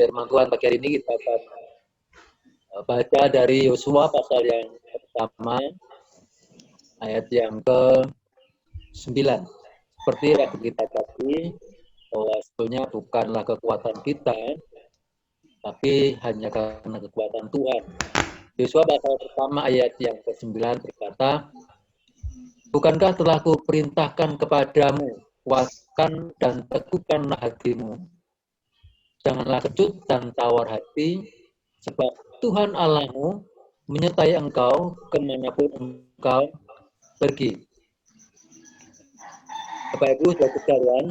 firman Tuhan pagi hari ini kita akan baca dari Yosua pasal yang pertama, ayat yang ke-9. Seperti yang kita tadi, bahwa sebetulnya bukanlah kekuatan kita, tapi hanya karena kekuatan Tuhan. Yosua pasal pertama ayat yang ke-9 berkata, bukankah telah kuperintahkan kepadamu, kuatkan dan teguhkanlah hatimu. Janganlah kecut dan tawar hati, sebab Tuhan Allahmu menyertai engkau kemanapun engkau pergi. Bapak Ibu saudara sekalian,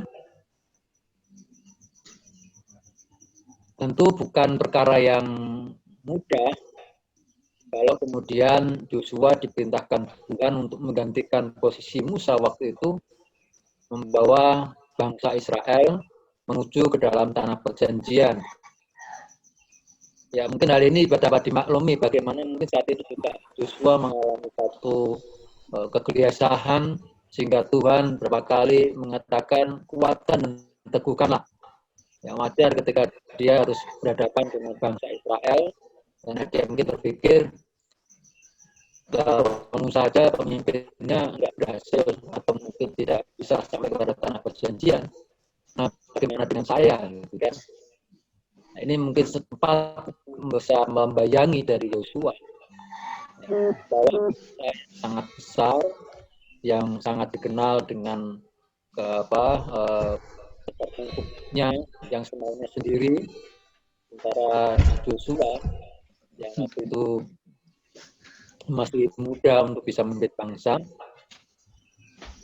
tentu bukan perkara yang mudah kalau kemudian Yosua diperintahkan Tuhan untuk menggantikan posisi Musa waktu itu, membawa bangsa Israel menuju ke dalam tanah perjanjian. Ya, mungkin hal ini dapat dimaklumi bagaimana mungkin saat itu juga Yosua mengalami satu kegelisahan, sehingga Tuhan berapa kali mengatakan kuatkan dan teguhkanlah. Yang wajar ketika dia harus berhadapan dengan bangsa Israel, karena dia mungkin berpikir kalau saja pemimpinnya nggak berhasil atau mungkin tidak bisa sampai kepada tanah perjanjian, nah bagaimana dengan saya, gitu kan? Nah, ini mungkin sempat bisa membayangi dari Yosua bahwa sangat besar yang sangat dikenal dengan hukumnya yang semuanya sendiri, sementara Yosua yang waktu itu masih muda untuk bisa memimpin bangsa,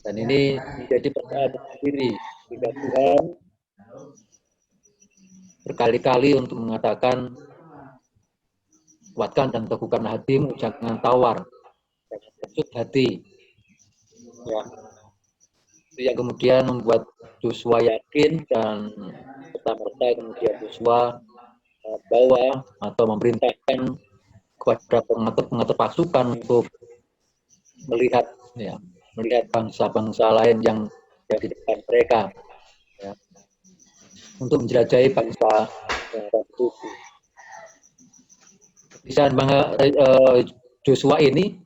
dan ini menjadi percaya sendiri jika Tuhan berkali-kali untuk mengatakan kuatkan dan teguhkanlah hatimu, jangan tawar, jangan kecut hati. Ya, itu yang kemudian membuat Yosua yakin, dan serta-merta kemudian Yosua bawa atau memerintahkan kepada pengatur pasukan untuk melihat bangsa-bangsa lain yang ada di depan mereka, ya, untuk menjelajahi bangsa yang itu. Bisa Joshua ini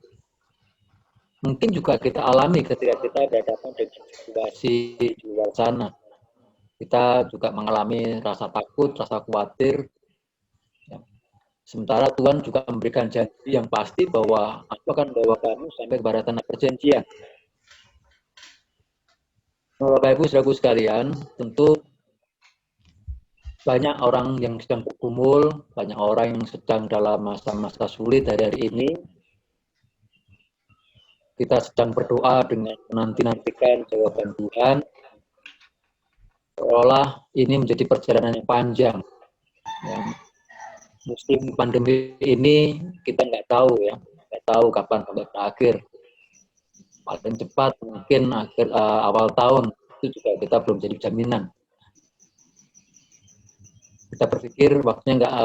mungkin juga kita alami ketika kita berhadapan dengan situasi di luar sana. Kita juga mengalami rasa takut, rasa khawatir. Ya. Sementara Tuhan juga memberikan janji yang pasti bahwa Aku akan bawa kamu sampai kepada tanah perjanjian. Bapak Ibu saudaraku sekalian, tentu banyak orang yang sedang bergumul, banyak orang yang sedang dalam masa-masa sulit hari ini. Kita sedang berdoa dengan menanti-nantikan jawaban Tuhan, seolah ini menjadi perjalanan yang panjang. Ya. Musim pandemi ini kita nggak tahu kapan sampai berakhir. Paling cepat mungkin awal tahun, itu juga kita belum jadi jaminan. Kita berpikir waktunya nggak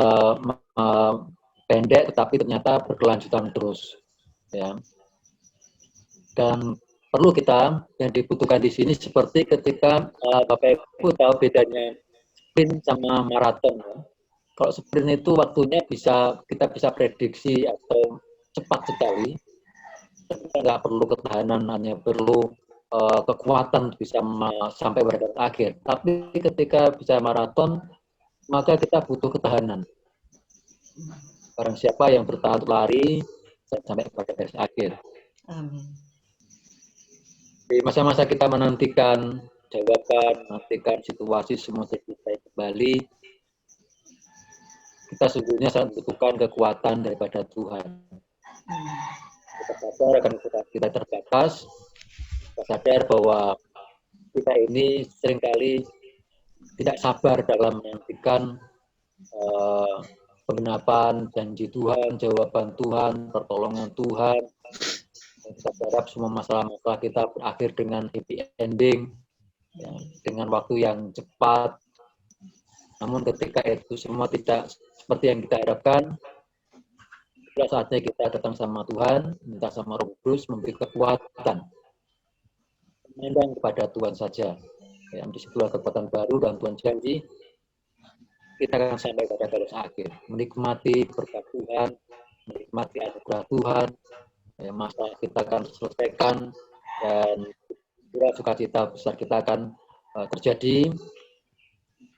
pendek, tetapi ternyata berkelanjutan terus. Ya. Dan perlu kita yang dibutuhkan di sini seperti ketika Bapak Ibu tahu bedanya sprint sama maraton. Ya. Kalau sprint itu waktunya kita bisa prediksi atau cepat sekali. Kita nggak perlu ketahanan, hanya perlu kekuatan bisa sampai pada akhir. Tapi ketika bisa maraton, maka kita butuh ketahanan. Barang siapa yang bertahan lari sampai pada garis akhir. Amin. Di masa-masa kita menantikan jawaban, menantikan situasi semua terjadi kembali, kita sesungguhnya sangat membutuhkan kekuatan daripada Tuhan. Kita sadar akan kita terbatas, kita sadar bahwa kita ini seringkali tidak sabar dalam menantikan penggenapan janji Tuhan, jawaban Tuhan, pertolongan Tuhan. Kita berharap semua masalah-masalah kita berakhir dengan happy ending, ya, dengan waktu yang cepat. Namun ketika itu semua tidak seperti yang kita harapkan, itulah saatnya kita datang sama Tuhan, minta sama Roh Kudus memberi kekuatan, memandang kepada Tuhan saja. Ya, disitulah kekuatan baru, dan Tuhan janji kita akan sampai pada garis akhir, menikmati berkat Tuhan, menikmati anugerah Tuhan, ya, masalah kita akan selesaikan, dan sukacita besar kita akan terjadi,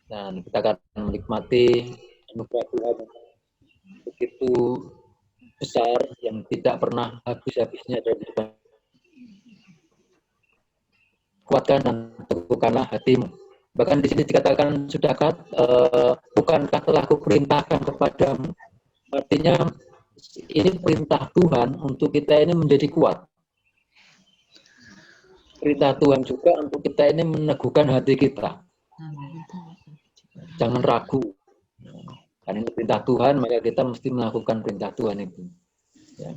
dan kita akan menikmati anugerah Tuhan begitu besar yang tidak pernah habis-habisnya dari kita. Kuatkan dan teguhkanlah hatimu. Bahkan di sini dikatakan sudah bukankah telah kuperintahkan kepadamu. Artinya ini perintah Tuhan untuk kita ini menjadi kuat. Perintah Tuhan juga untuk kita ini meneguhkan hati kita. Jangan ragu. Karena ini perintah Tuhan, maka kita mesti melakukan perintah Tuhan itu. Ya.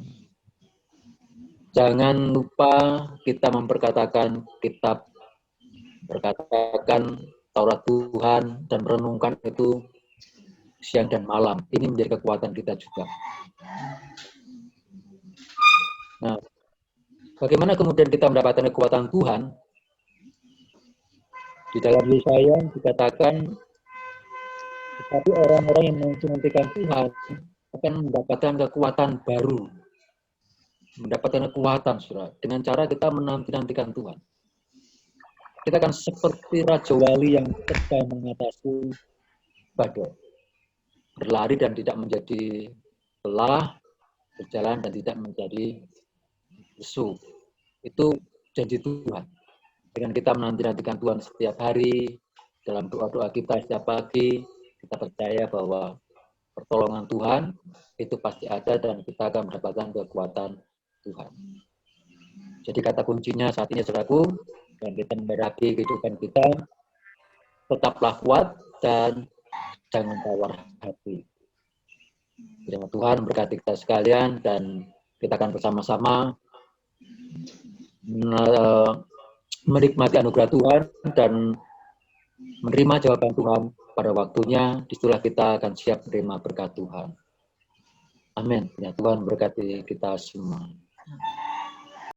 Jangan lupa kita memperkatakan kitab, berkatakan Taurat Tuhan, dan merenungkan itu siang dan malam. Ini menjadi kekuatan kita juga. Nah, bagaimana kemudian kita mendapatkan kekuatan Tuhan? Di dalam Yesaya dikatakan, tetapi orang-orang yang menanti-nantikan Tuhan akan mendapatkan kekuatan baru. Mendapatkan kekuatan, saudara, dengan cara kita menanti-nantikan Tuhan. Kita akan seperti Raja Wali yang terbang mengatasi badai. Berlari dan tidak menjadi lelah, berjalan dan tidak menjadi lesu. Itu janji Tuhan. Dengan kita menanti-nantikan Tuhan setiap hari, dalam doa-doa kita setiap pagi, kita percaya bahwa pertolongan Tuhan itu pasti ada dan kita akan mendapatkan kekuatan Tuhan. Jadi kata kuncinya saat ini, saudaraku, dan kita menghadapi kehidupan kita, tetaplah kuat dan jangan tawar hati. Kiranya Tuhan berkati kita sekalian, dan kita akan bersama-sama menikmati anugerah Tuhan dan menerima jawaban Tuhan pada waktunya. Disitulah kita akan siap menerima berkat Tuhan. Amin. Ya, Tuhan berkati kita semua.